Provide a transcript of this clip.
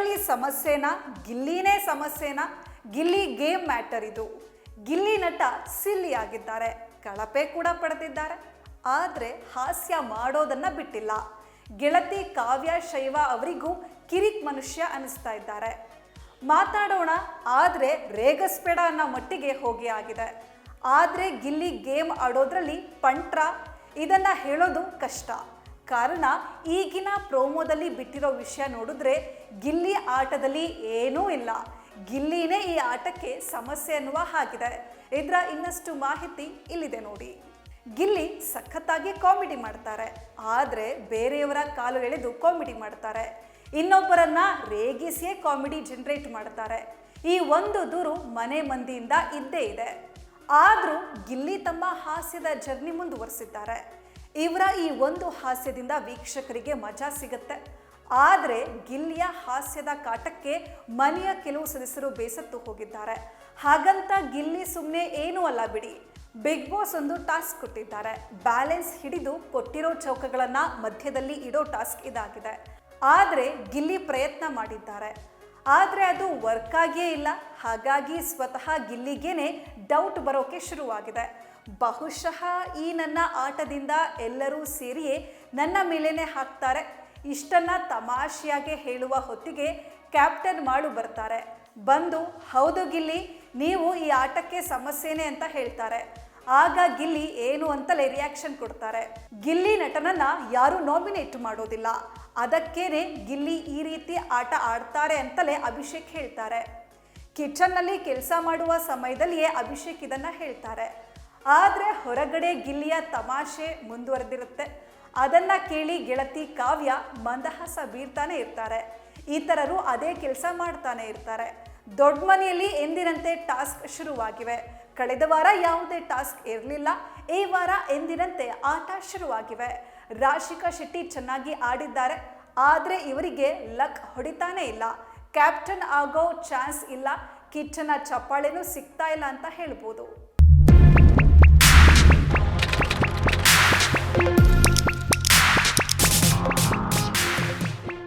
ಇದರಲ್ಲಿ ಸಮಸ್ಯೆನಾ, ಗಿಲ್ಲಿನೇ ಸಮಸ್ಯೆನಾ? Gilli game matter ಇದು. ಗಿಲ್ಲಿ ನಟ ಸಿಲ್ಲಿ ಆಗಿದ್ದಾರೆ, ಕಳಪೆ ಕೂಡ ಪಡೆದಿದ್ದಾರೆ. ಆದರೆ ಹಾಸ್ಯ ಮಾಡೋದನ್ನ ಬಿಟ್ಟಿಲ್ಲ. ಗೆಳತಿ ಕಾವ್ಯ ಶೈವ ಅವರಿಗೂ ಕಿರಿಕ್ ಮನುಷ್ಯ ಅನಿಸ್ತಾ ಇದ್ದಾರೆ. ಮಾತಾಡೋಣ ಆದರೆ ರೇಗಸ್ಬೇಡ ಅನ್ನೋ ಮಟ್ಟಿಗೆ ಹೋಗಿ ಆಗಿದೆ. ಆದರೆ ಗಿಲ್ಲಿ ಗೇಮ್ ಆಡೋದ್ರಲ್ಲಿ ಪಂಟ್ರ, ಇದನ್ನ ಹೇಳೋದು ಕಷ್ಟ. ಕಾರಣ ಈಗಿನ ಪ್ರೋಮೋದಲ್ಲಿ ಬಿಟ್ಟಿರೋ ವಿಷಯ ನೋಡಿದ್ರೆ ಗಿಲ್ಲಿ ಆಟದಲ್ಲಿ ಏನೂ ಇಲ್ಲ, ಗಿಲ್ಲಿನೇ ಈ ಆಟಕ್ಕೆ ಸಮಸ್ಯೆ ಅನ್ನುವ ಹಾಗಿದೆ. ಇದರ ಇನ್ನಷ್ಟು ಮಾಹಿತಿ ಇಲ್ಲಿದೆ ನೋಡಿ. ಗಿಲ್ಲಿ ಸಖತ್ತಾಗಿ ಕಾಮಿಡಿ ಮಾಡ್ತಾರೆ, ಆದರೆ ಬೇರೆಯವರ ಕಾಲು ಎಳೆದು ಕಾಮಿಡಿ ಮಾಡ್ತಾರೆ. ಇನ್ನೊಬ್ಬರನ್ನ ರೇಗಿಸಿಯೇ ಕಾಮಿಡಿ ಜನರೇಟ್ ಮಾಡ್ತಾರೆ. ಈ ಒಂದು ದೂರು ಮನೆ ಮಂದಿಯಿಂದ ಇದ್ದೇ ಇದೆ. ಆದರೂ ಗಿಲ್ಲಿ ತಮ್ಮ ಹಾಸ್ಯದ ಜರ್ನಿ ಮುಂದುವರಿಸಿದ್ದಾರೆ. ಇವರ ಈ ಒಂದು ಹಾಸ್ಯದಿಂದ ವೀಕ್ಷಕರಿಗೆ ಮಜಾ ಸಿಗುತ್ತೆ. ಆದರೆ ಗಿಲ್ಲಿಯ ಹಾಸ್ಯದ ಕಾಟಕ್ಕೆ ಮನೆಯ ಕೆಲವು ಸದಸ್ಯರು ಬೇಸತ್ತು ಹೋಗಿದ್ದಾರೆ. ಹಾಗಂತ ಗಿಲ್ಲಿ ಸುಮ್ಮನೆ ಏನೂ ಅಲ್ಲ ಬಿಡಿ. ಬಿಗ್ ಬಾಸ್ ಒಂದು ಟಾಸ್ಕ್ ಕೊಟ್ಟಿದ್ದಾರೆ. ಬ್ಯಾಲೆನ್ಸ್ ಹಿಡಿದು ಕೊಟ್ಟಿರೋ ಚೌಕಗಳನ್ನು ಮಧ್ಯದಲ್ಲಿ ಇಡೋ ಟಾಸ್ಕ್ ಇದಾಗಿದೆ. ಆದರೆ ಗಿಲ್ಲಿ ಪ್ರಯತ್ನ ಮಾಡಿದ್ದಾರೆ, ಆದರೆ ಅದು ವರ್ಕ್ ಆಗಿಯೇ ಇಲ್ಲ. ಹಾಗಾಗಿ ಸ್ವತಃ ಗಿಲ್ಲಿಗೇನೆ ಡೌಟ್ ಬರೋಕೆ ಶುರುವಾಗಿದೆ. ಬಹುಶಃ ಈ ನನ್ನ ಆಟದಿಂದ ಎಲ್ಲರೂ ಸೇರಿಯೇ ನನ್ನ ಮೇಲೇನೆ ಹಾಕ್ತಾರೆ. ಇಷ್ಟನ್ನ ತಮಾಷೆಯಾಗಿ ಹೇಳುವ ಹೊತ್ತಿಗೆ ಕ್ಯಾಪ್ಟನ್ ಮಾಡು ಬರ್ತಾರೆ. ಬಂದು ಹೌದು ಗಿಲ್ಲಿ, ನೀವು ಈ ಆಟಕ್ಕೆ ಸಮಸ್ಯೆನೇ ಅಂತ ಹೇಳ್ತಾರೆ. ಆಗ ಗಿಲ್ಲಿ ಏನು ಅಂತಲೇ ರಿಯಾಕ್ಷನ್ ಕೊಡ್ತಾರೆ. ಗಿಲ್ಲಿ ನಟನನ್ನ ಯಾರು ನಾಮಿನೇಟ್ ಮಾಡೋದಿಲ್ಲ, ಅದಕ್ಕೇನೆ ಗಿಲ್ಲಿ ಈ ರೀತಿ ಆಟ ಆಡ್ತಾರೆ ಅಂತಲೇ ಅಭಿಷೇಕ್ ಹೇಳ್ತಾರೆ. ಕಿಚನ್ನಲ್ಲಿ ಕೆಲಸ ಮಾಡುವ ಸಮಯದಲ್ಲಿಯೇ ಅಭಿಷೇಕ್ ಇದನ್ನ ಹೇಳ್ತಾರೆ. ಆದರೆ ಹೊರಗಡೆ ಗಿಲ್ಲಿಯ ತಮಾಷೆ ಮುಂದುವರೆದಿರುತ್ತೆ. ಅದನ್ನ ಕೇಳಿ ಗೆಳತಿ ಕಾವ್ಯ ಮಂದಹಾಸ ಬೀರ್ತಾನೆ ಇರ್ತಾರೆ. ಇತರರು ಅದೇ ಕೆಲಸ ಮಾಡ್ತಾನೆ ಇರ್ತಾರೆ. ದೊಡ್ಡ ಮನೆಯಲ್ಲಿ ಎಂದಿನಂತೆ ಟಾಸ್ಕ್ ಶುರುವಾಗಿವೆ. ಕಳೆದ ವಾರ ಯಾವುದೇ ಟಾಸ್ಕ್ ಇರಲಿಲ್ಲ. ಈ ವಾರ ಎಂದಿನಂತೆ ಆಟ ಶುರುವಾಗಿವೆ. ರಾಶಿಕಾ ಶೆಟ್ಟಿ ಚೆನ್ನಾಗಿ ಆಡಿದ್ದಾರೆ, ಆದರೆ ಇವರಿಗೆ ಲಕ್ ಹೊಡಿತಾನೆ ಇಲ್ಲ. ಕ್ಯಾಪ್ಟನ್ ಆಗೋ ಚಾನ್ಸ್ ಇಲ್ಲ. ಕಿಚ್ಚನ ಚಪ್ಪಾಳೆನೂ ಸಿಗ್ತಾ ಇಲ್ಲ ಅಂತ ಹೇಳ್ಬೋದು.